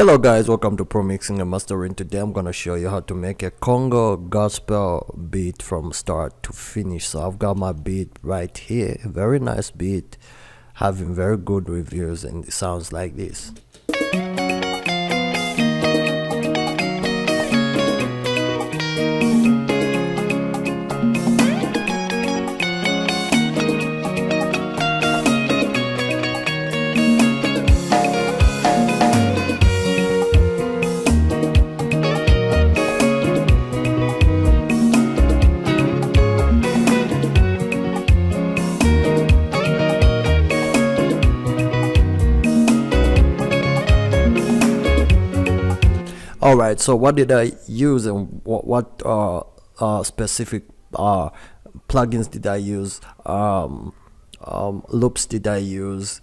Hello guys, welcome to Pro Mixing and Mastering. Today I'm gonna show you how to make a Congo Gospel beat from start to finish. So I've got my beat right here, very nice beat, having very good reviews, and it sounds like this. All right, so what did I use, and what specific plugins did I use, loops did I use,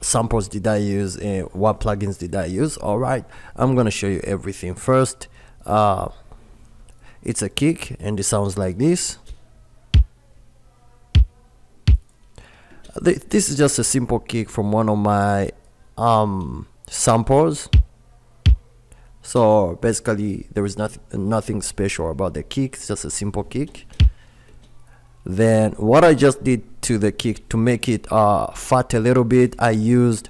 samples did I use, and what plugins did I use? All right, I'm gonna show you everything. First, it's a kick and it sounds like this. This is just a simple kick from one of my samples. So basically there is nothing special about the kick, it's just a simple kick. Then what I just did to the kick to make it fat a little bit, I used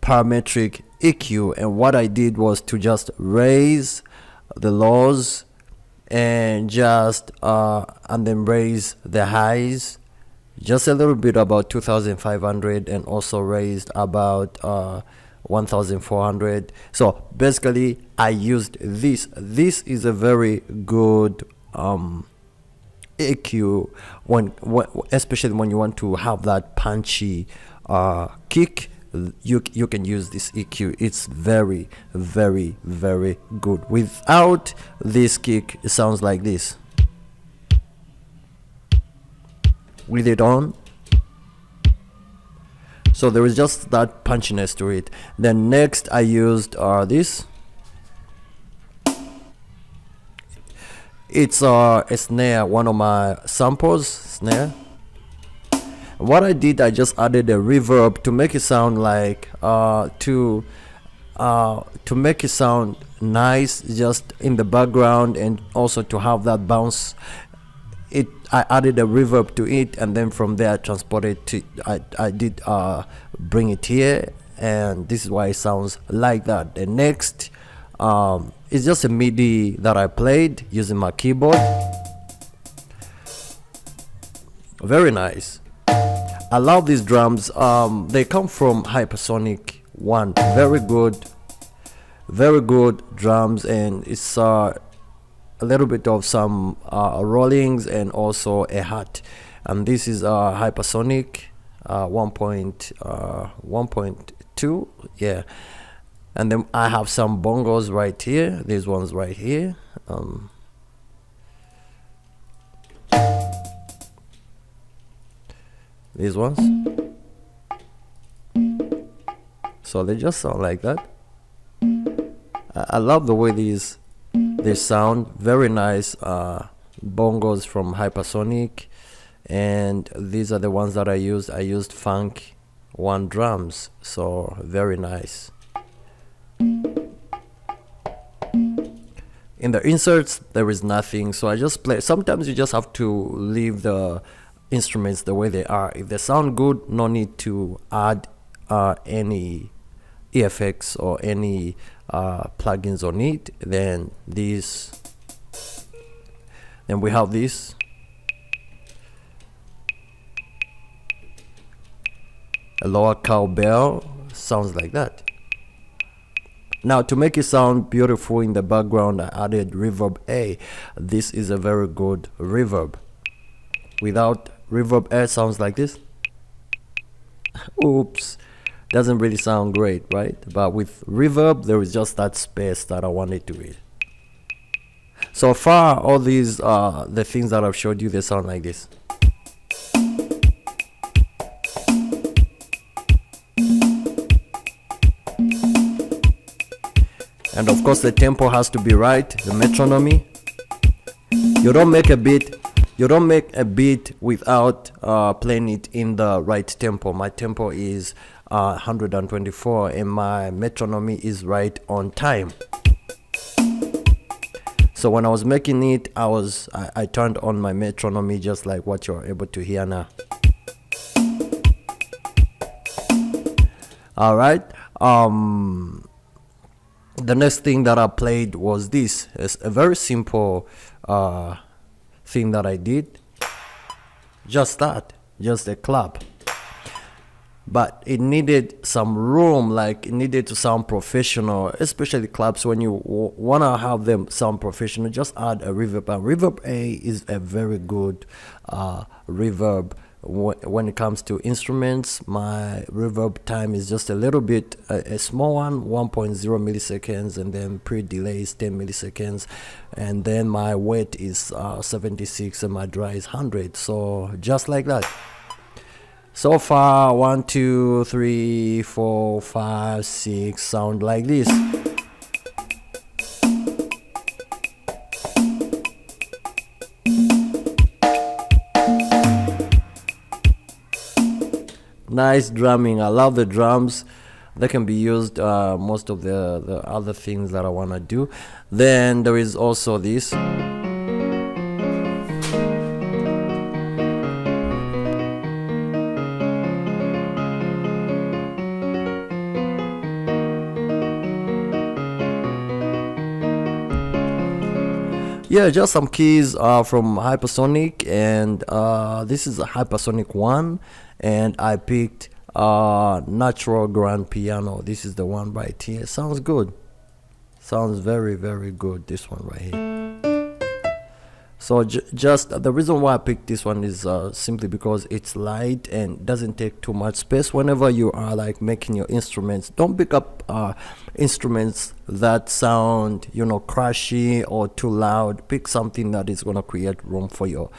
parametric EQ, and what I did was to just raise the lows and just and then raise the highs just a little bit, about 2500, and also raised about 1400. So basically I used this is a very good EQ when especially when you want to have that punchy kick. You can use this EQ. It's very good. Without this kick, it sounds like this. With it on, so there is just that punchiness to it. Then next I used this. It's a snare, one of my samples snare. What I did, I just added a reverb to make it sound like to make it sound nice just in the background, and also to have that bounce. I added a reverb to it, and then from there I transported to I did bring it here, and this is why it sounds like that. The next is just a MIDI that I played using my keyboard. Very nice. I love these drums. They come from Hypersonic One. Very good drums, and it's a little bit of some rollings and also a hat. And this is Hypersonic 1.2, yeah. And then I have some bongos right here, these ones right here. These ones, so they just sound like that. I love the way they sound. Very nice bongos from Hypersonic, and these are the ones that I used. I used Funk One drums, so very nice. In the inserts there is nothing, so I just play. Sometimes you just have to leave the instruments the way they are. If they sound good, no need to add any effects or any plugins on it. Then we have this. A lower cowbell sounds like that. Now, to make it sound beautiful in the background, I added reverb A. This is a very good reverb. Without reverb A, sounds like this. Oops, doesn't really sound great, right? But with reverb, there is just that space that I wanted to be. So far, all these the things that I've showed you, they sound like this. And of course the tempo has to be right, the metronomy. You don't make a beat without playing it in the right tempo. My tempo is 124, and my metronome is right on time. So when I was making it, I turned on my metronome just like what you're able to hear now. All right. The next thing that I played was this. It's a very simple thing that I did. Just a clap. But it needed some room, like it needed to sound professional, especially claps. When you want to have them sound professional, just add a reverb. And reverb A is a very good reverb. When it comes to instruments, my reverb time is just a little bit, a small one, 1.0 milliseconds, and then pre-delay is 10 milliseconds, and then my wet is 76 and my dry is 100. So just like that. So far, 1, 2, 3, 4, 5, 6 sound like this. Nice drumming. I love the drums. They can be used most of the other things that I want to do. Then there is also this. Yeah, just some keys from Hypersonic, and this is a Hypersonic 1, and I picked Natural Grand Piano. This is the one right here. Sounds good. Sounds very, very good, this one right here. So just the reason why I picked this one is simply because it's light and doesn't take too much space. Whenever you are like making your instruments, don't pick up instruments that sound, crashy or too loud. Pick something that is going to create room for your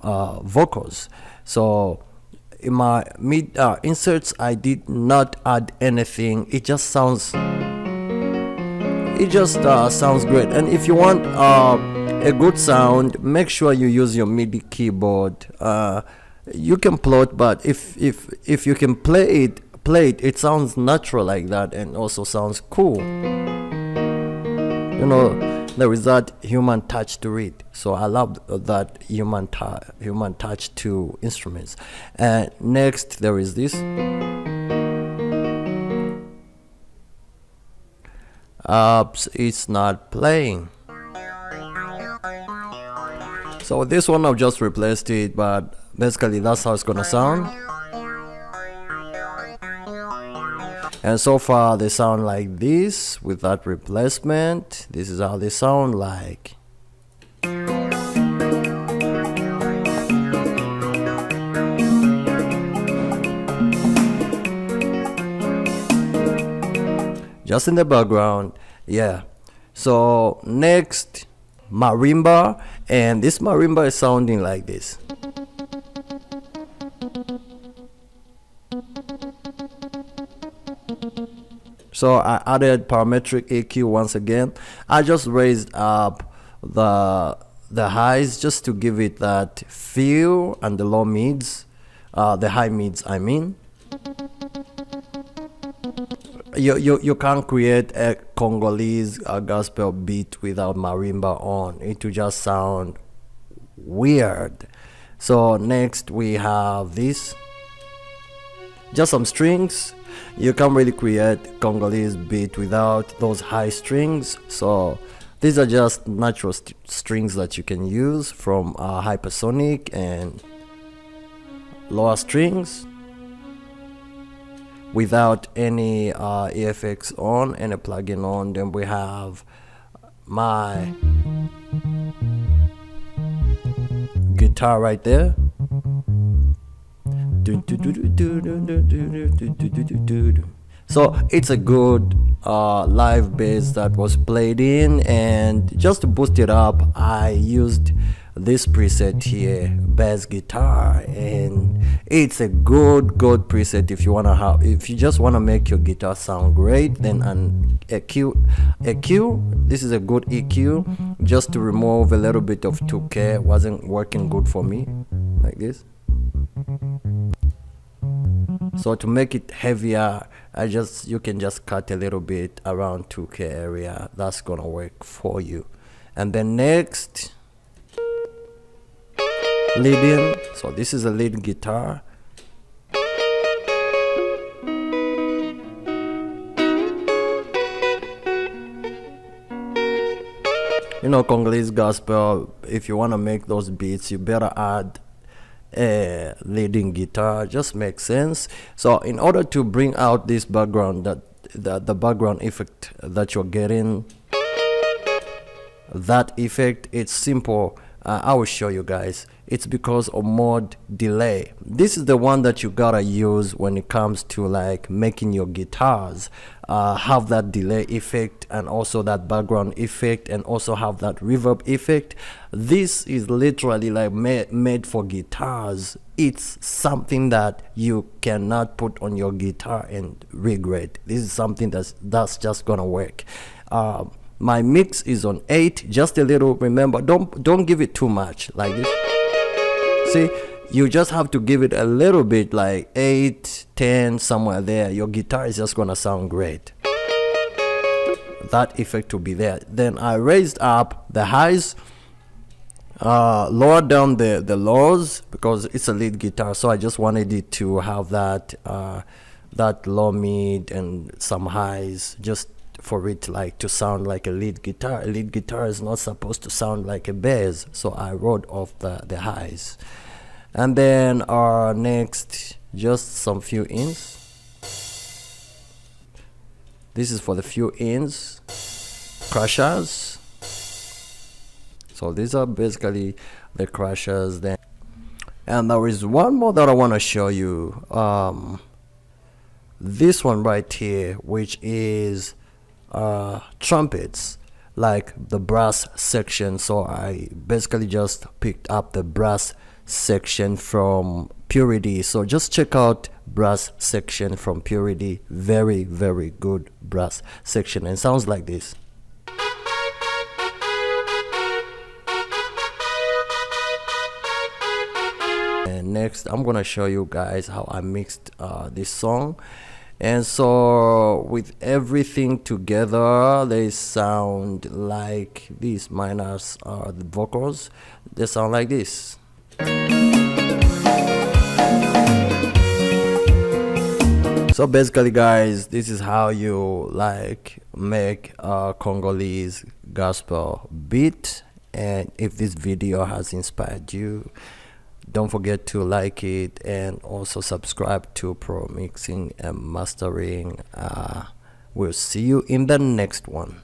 vocals. So in my mid inserts, I did not add anything. It just sounds great. And if you want a good sound, make sure you use your MIDI keyboard. You can plot, but if you can play it sounds natural like that, and also sounds cool. There is that human touch to it. So I love that human touch to instruments. And next there is this. It's not playing. So this one I've just replaced it, but basically that's how it's gonna sound. And so far they sound like this with that replacement. This is how they sound like. Just in the background. Yeah. So next, marimba, and this marimba is sounding like this. So I added parametric EQ once again. I just raised up the highs just to give it that feel, and the low mids, the high mids I mean. You can't create a Congolese gospel beat without marimba on. It will just sound weird. So next we have this, just some strings. You can't really create Congolese beat without those high strings. So these are just natural strings that you can use from Hypersonic, and lower strings without any EFX on, any plugin on. Then we have my guitar right there. So it's a good live bass that was played in, and just to boost it up I used this preset here, bass guitar, and it's a good preset if you just want to make your guitar sound great. Then an EQ, this is a good EQ, just to remove a little bit of 2K. Wasn't working good for me, like this. So to make it heavier, you can just cut a little bit around 2K area. That's gonna work for you. And then next, leading. So this is a lead guitar. You know, Congolese gospel, if you want to make those beats, you better add a leading guitar. Just makes sense. So in order to bring out this background, the background effect that you're getting, that effect, it's simple. I will show you guys. It's because of mode delay. This is the one that you gotta use when it comes to like making your guitars have that delay effect and also that background effect and also have that reverb effect. This is literally like made for guitars. It's something that you cannot put on your guitar and regret. This is something that's just gonna work. My mix is on 8, just a little. Remember, don't give it too much like this. See, you just have to give it a little bit, like 8, 10, somewhere there. Your guitar is just gonna sound great. That effect will be there. Then I raised up the highs, lowered down the lows because it's a lead guitar. So I just wanted it to have that that low, mid, and some highs, just for it like to sound like a lead guitar. A lead guitar is not supposed to sound like a bass, so I wrote off the highs. And then next, just some few ins. This is for the few ins, crashers. So these are basically the crashers. Then, and there is one more that I want to show you. This one right here, which is trumpets, like the brass section. So I basically just picked up the brass section from Purity. So just check out brass section from Purity. Very, very good brass section, and sounds like this. And next I'm gonna show you guys how I mixed this song. And so with everything together, they sound like this, minus the vocals. They sound like this. So basically guys, this is how you like make a Congolese gospel beat. And if this video has inspired you, don't forget to like it and also subscribe to Pro Mixing and Mastering. We'll see you in the next one.